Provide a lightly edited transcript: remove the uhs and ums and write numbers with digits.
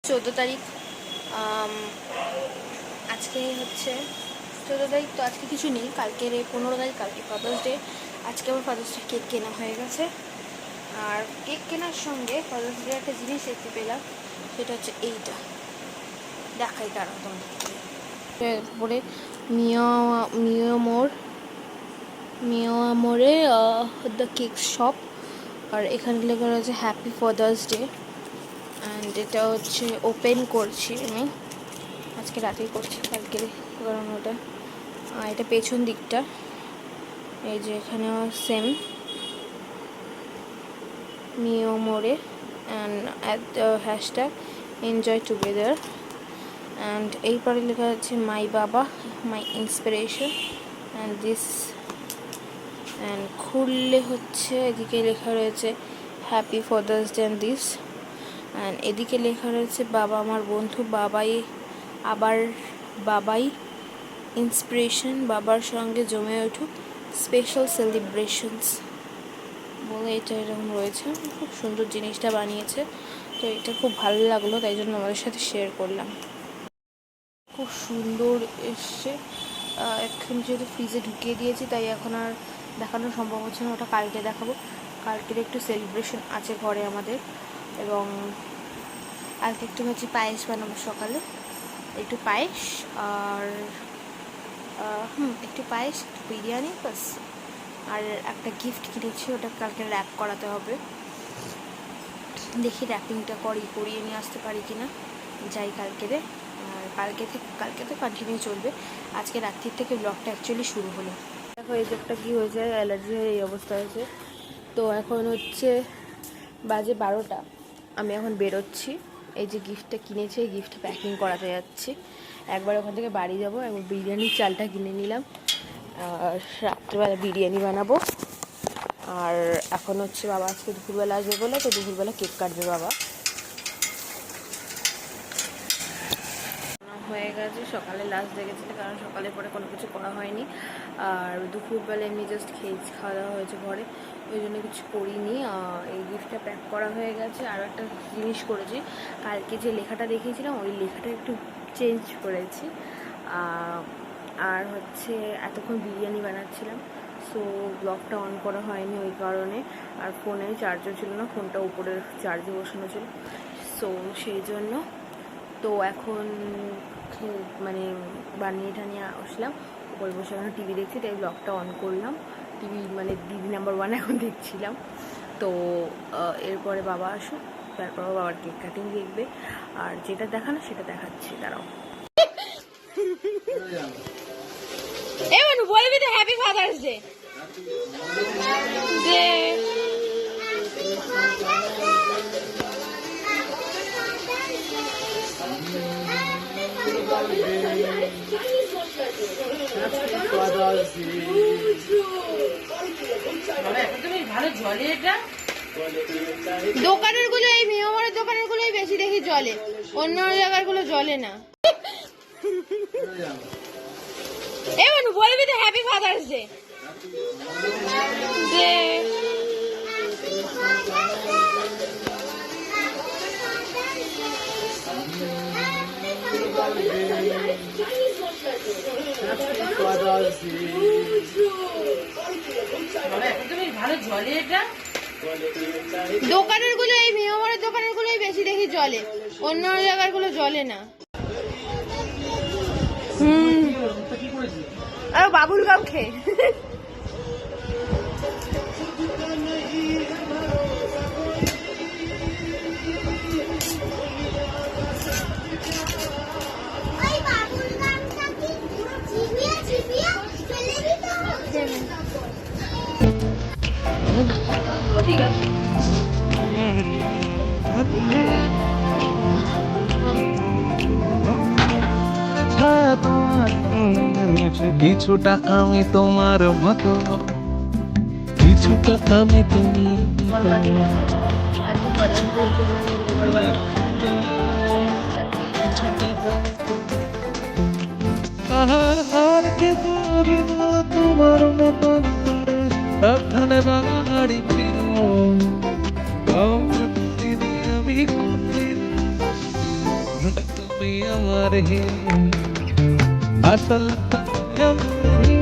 14 তারিখ আজকে হচ্ছে 14 তারিখ। তো আজকে কিছু নেই, কালকের 15 তারিখ, কালকে ফাদার্স ডে। আজকে আমার ফাদার্স ডে কেক কেনা হয়ে গেছে। আর কেক কেনার সঙ্গে ফাদার্স ডে একটা জিনিস দেখতে পেলাম, সেটা হচ্ছে এইটা। দেখাই দাঁড়াও তোমাদেরকে। এরপরে মিয়ামোরে দ্য কেক শপ। আর এখানে লেখা রয়েছে হ্যাপি ফাদার্স ডে। অ্যান্ড এটা হচ্ছে ওপেন করছি আমি, আজকে রাতেই করছি, কালকে কারণ ওটা এটা পেছন দিকটা। এই যে এখানে সেম মিয়ামোরে and at hashtag enjoy together. And এই পরে লেখা আছে মাই বাবা my inspiration and this. And খুললে হচ্ছে এদিকে লেখা রয়েছে happy father's day and this. And এদিকে লেখা রয়েছে বাবা আমার বন্ধু, বাবাই ইন্সপিরেশন, বাবার সঙ্গে জমে উঠুক স্পেশাল সেলিব্রেশনস বলে এটা এরকম রয়েছে। খুব সুন্দর জিনিসটা বানিয়েছে, তো এটা খুব ভালো লাগলো, তাই জন্য আমাদের সাথে শেয়ার করলাম। খুব সুন্দর এসছে। এখন যেহেতু ফ্রিজে ঢুকিয়ে দিয়েছি, তাই এখন আর দেখানো সম্ভব হচ্ছে না, ওটা কালকে দেখাবো। কালকের একটু সেলিব্রেশন আছে ঘরে আমাদের, এবং কালকে একটু হচ্ছে পায়েস বানাবো সকালে, একটু পায়েস আর একটু পায়েস, একটু বিরিয়ানি, বাস। আর একটা গিফট কিনেছি, ওটা কালকে র্যাপ করাতে হবে। দেখি র্যাপিংটা করিয়ে নিয়ে আসতে পারি কিনা, যাই কালকে রে। আর কালকে তো কন্টিনিউ চলবে। আজকে রাত্রির থেকে ব্লগটা অ্যাকচুয়ালি শুরু হলো। দেখো এই যে একটা কী হয়েছে, অ্যালার্জি হয়ে এই অবস্থা হয়েছে। তো এখন হচ্ছে বাজে 12টা, আমি এখন বেরোচ্ছি। এই যে গিফটটা কিনেছি, এই গিফট প্যাকিং করাতে যাচ্ছি। একবার ওখান থেকে বাড়ি যাবো, একবার বিরিয়ানির চালটা কিনে নিলাম, আর রাত্রেবেলা বিরিয়ানি বানাবো। আর এখন হচ্ছে বাবা আজকে দুপুরবেলা আসবে বলে, তো দুপুরবেলা কেক কাটবে বাবা। হয়ে গেছে, সকালে লাস্ট দেখেছিল, কারণ সকালে পরে কোনো কিছু করা হয়নি। আর দুপুরবেলা এমনি জাস্ট খাওয়া দাওয়া হয়েছে ঘরে, ওই জন্য কিছু করিনি। এই গিফটটা প্যাক করা হয়ে গেছে। আরও একটা জিনিস করেছি, কালকে যে লেখাটা দেখিয়েছিলাম ওই লেখাটা একটু চেঞ্জ করেছি। আর হচ্ছে এতক্ষণ বিরিয়ানি বানাচ্ছিলাম, সো ব্লগটা অন করা হয়নি ওই কারণে। আর ফোনে চার্জও ছিল না, ফোনটা উপরে চার্জে বসানো ছিল, সো সেই জন্য। তো এখন মানে বানিয়ে টানিয়ে আসলাম, উপরে বসে এখন টিভি দেখছি, তাই ব্লগটা অন করলাম। টিভি মানে দিদি নাম্বার 1 এখন দেখছিলাম। তো এরপরে বাবা আসুক, তারপর বাবার কেক কাটিং দেখবে। আর যেটা দেখানো সেটা দেখাচ্ছি, দাঁড়াও। বলবি তো হ্যাপি ফাদার্স ডে। দোকানের গুলো, এই মিয়ামোরের দোকানের গুলোই বেশি দেখি জলে, অন্য জায়গার গুলো জলে না। বলবি তো হ্যাপি ফাদার্স ডে। দোকানের গুলো, এই মিয়ামোরের দোকানের গুলোই বেশি দেখি জলে, অন্য জায়গার গুলো জলে না। বাবুল গাম খেয়ে ঠিক আছে। কিছুটা আমি তোমার মতো, কিছুটা আমি তুমি। তোমার মতো সাবধানে বাঙালি আমি তুমি আমার হে আসল তুমি